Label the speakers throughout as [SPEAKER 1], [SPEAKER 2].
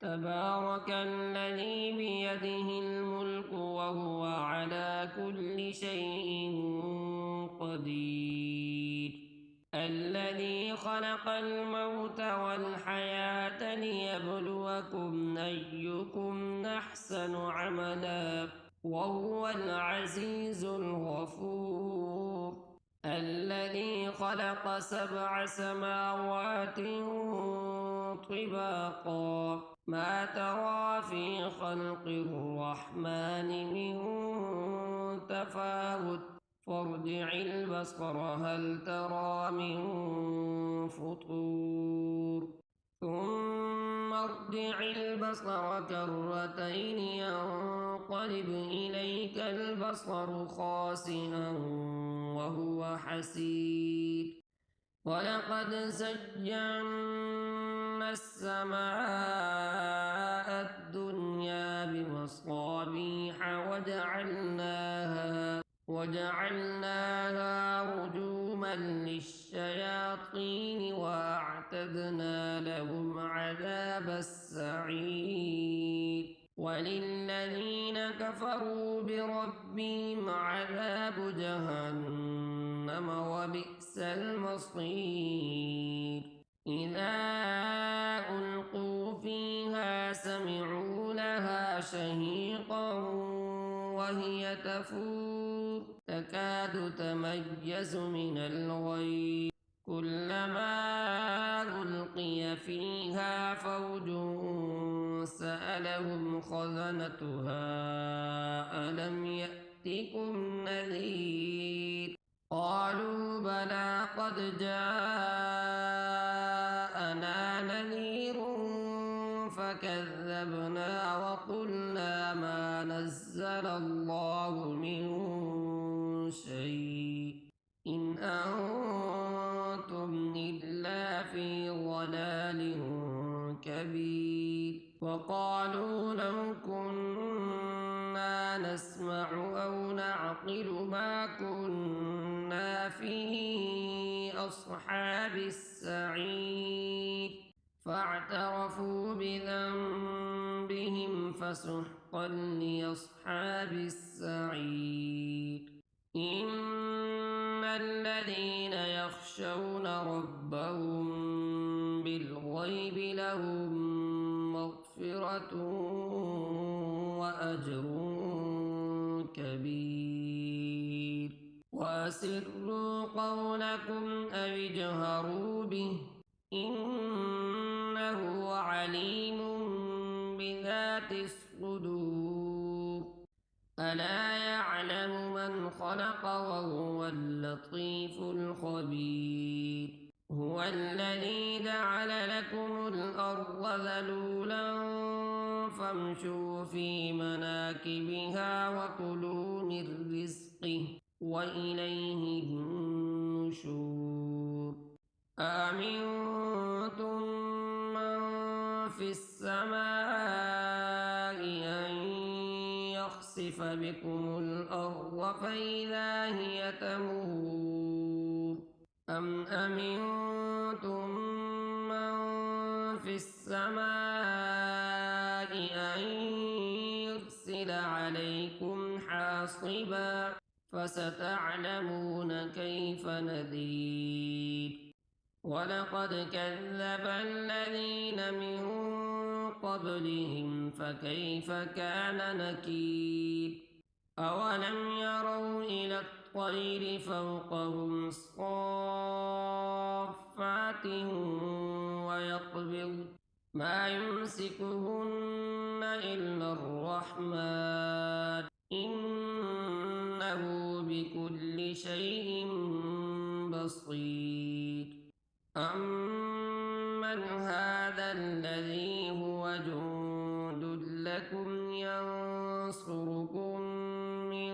[SPEAKER 1] تبارك الذي بيده الملك وهو على كل شيء قدير. الذي خلق الموت والحياة ليبلوكم أيكم أحسن عملا وهو العزيز الغفور. الذي خلق 7 سماوات طباقا ما ترى في خلق الرحمن من تفاوت فارجع البصر هل ترى من فطور ثم ارجع البصر كرتين ينقلب إليك البصر خاسئا وهو حسير. ولقد زينا السماء الدنيا بمصابيح وجعلناها رجوما للشياطين وأعتدنا لهم عذاب السعير. وللذين كفروا بربهم عذاب جهنم وبئس المصير. إذا ألقوا فيها سمعوا لها شهيقا وهي تفور تكاد تميز من الغيظ كلما ألقي فيها فوج سألهم خزنتها ألم يأتكم نذير قالوا بلى قد جاءنا نذير فكذبنا وقلنا ما نزل الله من شيء إن أنتم إلا في ضلال كبير. وقالوا لو كنا نسمع أو نعقل ما كنا في أصحاب السعير فاعترفوا بذنبهم فسحقا لأصحاب السعير. إن الذين يخشون ربهم بالغيب لهم مغفرة وأجر كبير. وأسروا قولكم أو اجهروا به إنه عليم بذات الصدور. ألا يعلم من خلق وهو اللطيف الخبير. هو الذي جعل لكم الأرض ذلولا فامشوا في مناكبها وكلوا من رزقه وإليه النشور. أأمنتم من في السماء أن يخسف بكم الأرض فإذا هي تمور أم أمنتم من في السماء أن يرسل عليكم حاصبا فستعلمون كيف نذير. ولقد كذب الذين من قبلهم فكيف كان نكير. أولم يروا إلى الطير فوقهم صافات ويقبض ما يمسكهن إلا الرحمن إنه بكل شيء بصير. أمن هذا الذي هو جند لكم ينصركم من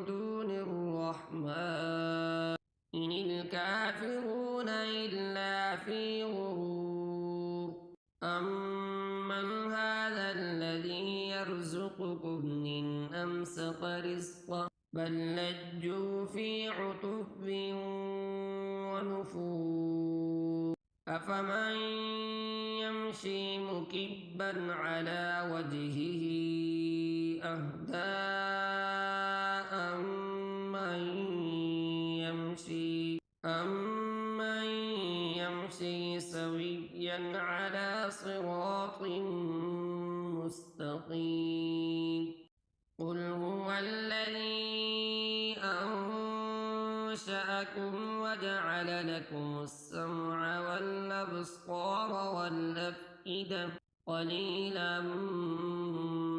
[SPEAKER 1] دون الرحمن إن الكافرون إلا في غرور. أمن هذا الذي يرزقكم إن أمسك رزقه بل لجوا في عتب ونفور. أفمن يمشي يمشي مكبا على وجهه أهدى أمن يمشي سويا على صراط مستقيم قل هو الذي أنشأكم وجعل لكم السمع والأبصار والأفئدة قليلا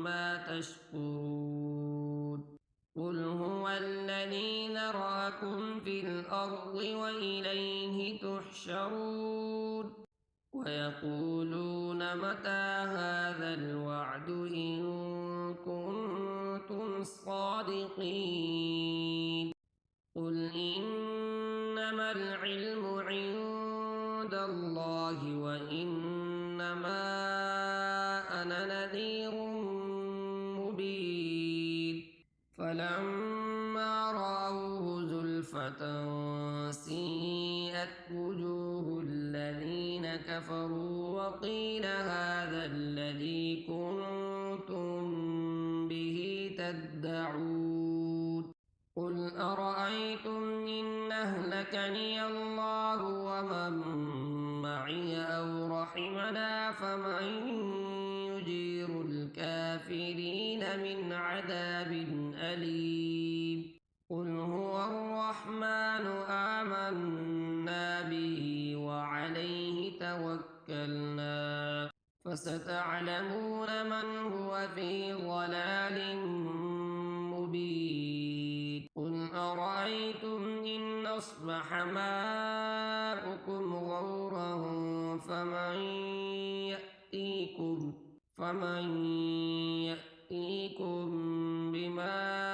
[SPEAKER 1] ما تشكرون قل هو الذي ذرأكم في الأرض وإليه تحشرون ويقولون متى هذا الوعد إن كنتم صادقين قل إنما العلم عند الله وإنما أنا نذير مبين فلما رأوه زلفة سيئت وجوه الذين كفروا وقيل هذا الذي كنتم به تدعون قل أرأيتم إن أهلكني الله ومن معي أو رحمنا فمن يجير الكافرين من عذاب أليم قل هو الرحمن آمنا به وعليه توكلنا فستعلمون من هو في ضلال مبين قل أرأيتم إن أصبح ماؤكم غورا فمن يأتيكم بماء